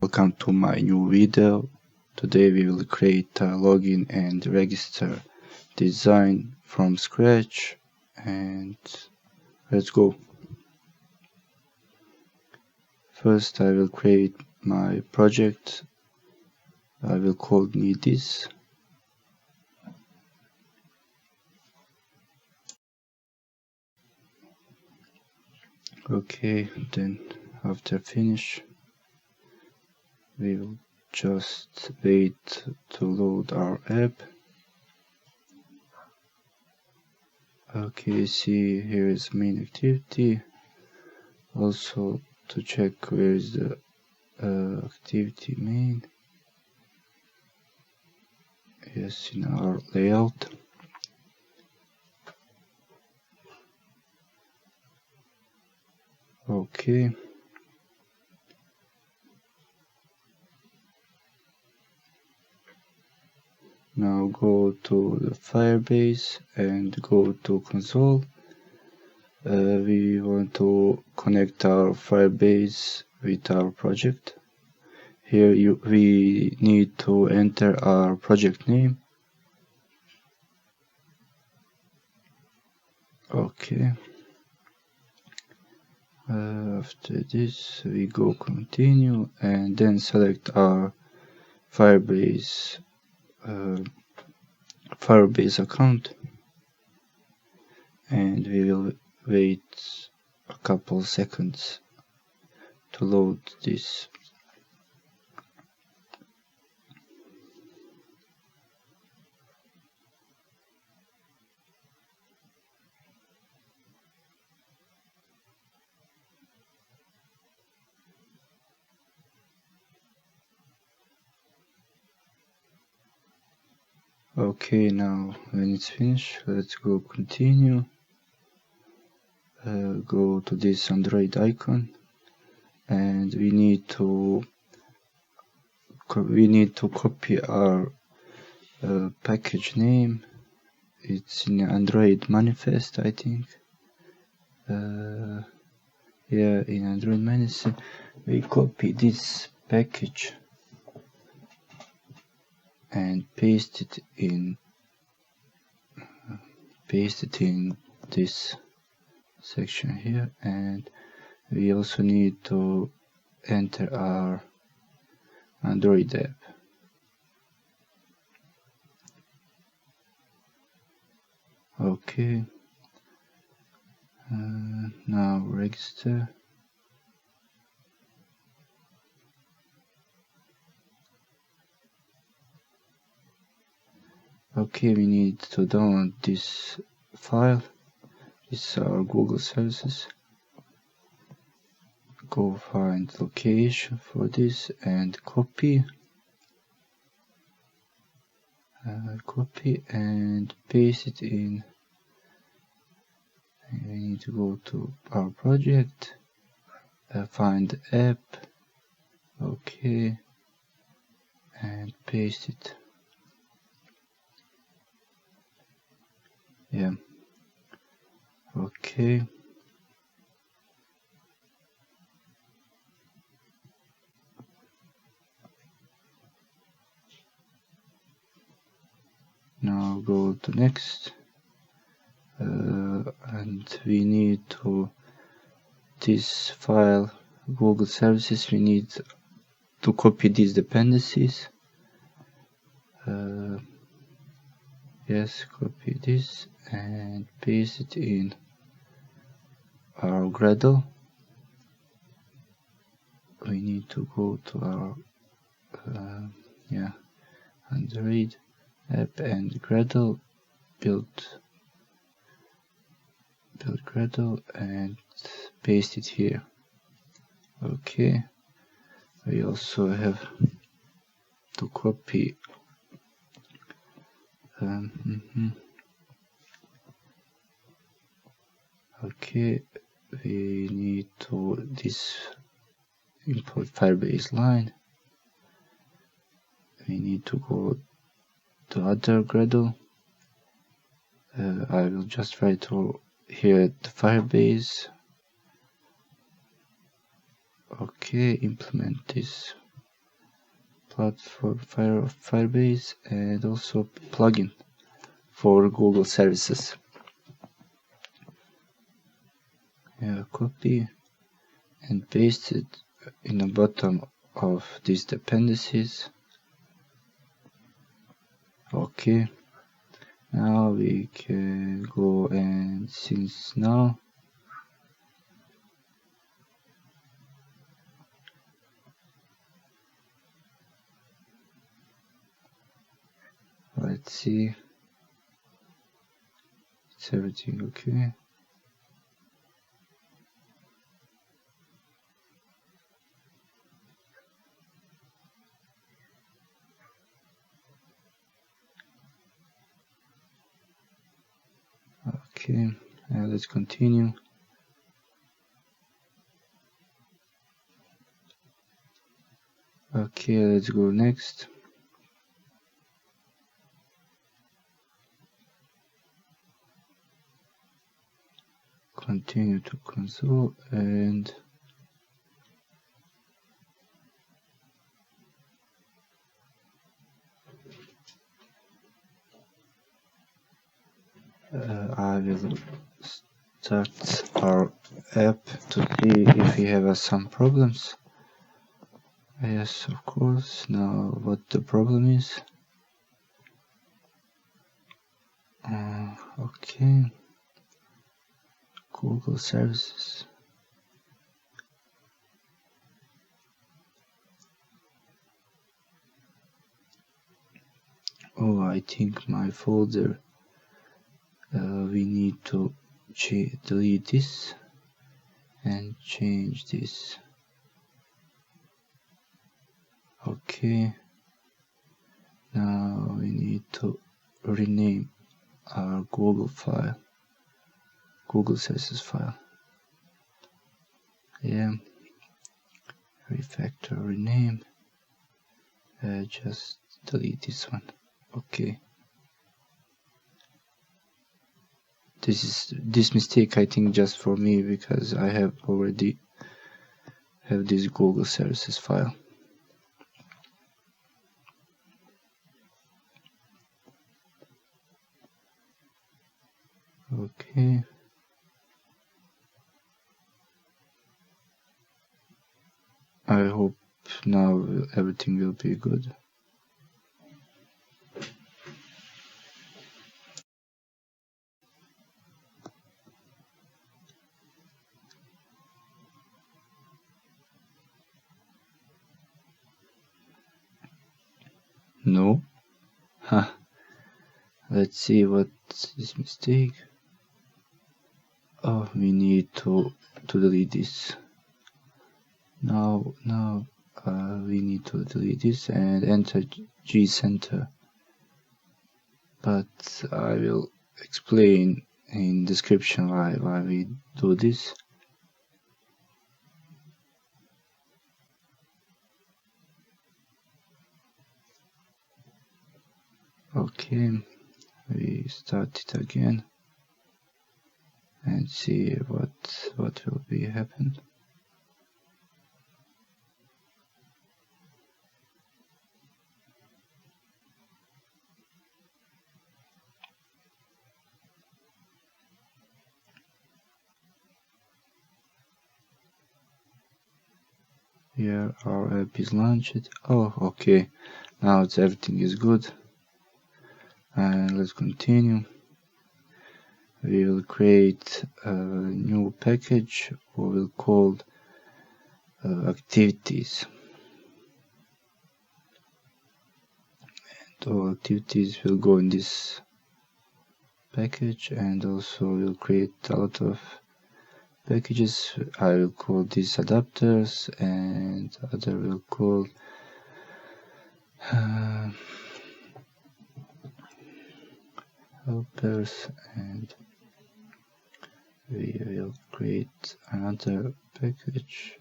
Welcome to my new video. Today we will create a login and register design from scratch, and let's go. First I will create my project. I will call me this. Okay, then after finish we will just wait to load our app. Okay, see, here is main activity. Also to check where is the activity main. Yes, in our layout. Okay. Now go to the Firebase and go to console. We want to connect our Firebase with our project. Here we need to enter our project name. Okay. After this we go continue and then select our Firebase account, and we will wait a couple seconds to load this. Okay, now when it's finished, let's go continue. Go to this Android icon, and we need to copy our package name. It's in Android manifest, I think. Yeah, in Android manifest we copy this package and paste it in this section here, and we also need to enter our Android app. Okay, now register. Okay, we need to download this file. This is our Google services. Go find location for this and copy and paste it in. And we need to go to our project, find the app, okay, and paste it. Yeah, okay. Now go to next, and we need to this file Google services, we need to copy these dependencies. Yes, copy this and paste it in our Gradle. We need to go to our Android app and Gradle, build Gradle and paste it here. Okay, we also have to copy okay, we need to this import Firebase line. We need to go to other Gradle. I will just write here the Firebase. Okay, implement this path for Firebase and also plugin for Google services. Copy and paste it in the bottom of these dependencies. Okay, now we can go, and since now let's see, it's everything okay. Okay, let's continue. Okay, let's go next. Continue to console and I will start our app to see if we have some problems. Yes, of course. Now what the problem is. Okay. Google services. Oh, I think my folder, we need to delete this and change this. Okay, now we need to rename our Google file, Google services file. Yeah, refactor, rename, just delete this one. Okay, this mistake I think just for me, because I have already have this Google services file. Okay, I hope now everything will be good. No. Huh. Let's see what's this mistake. Oh, we need to delete this. Now we need to delete this and enter gcenter. But I will explain in description why we do this. Okay, we start it again and see what will be happen. Here our app is launched. Oh, okay, now everything is good. And let's continue. We will create a new package we will call activities, and all activities will go in this package, and also we'll create a lot of packages. I will call these adapters, and other will call helpers, and we will create another package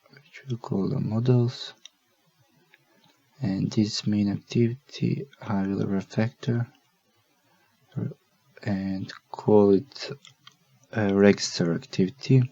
which we'll call the models, and this main activity I will refactor and call it a register activity.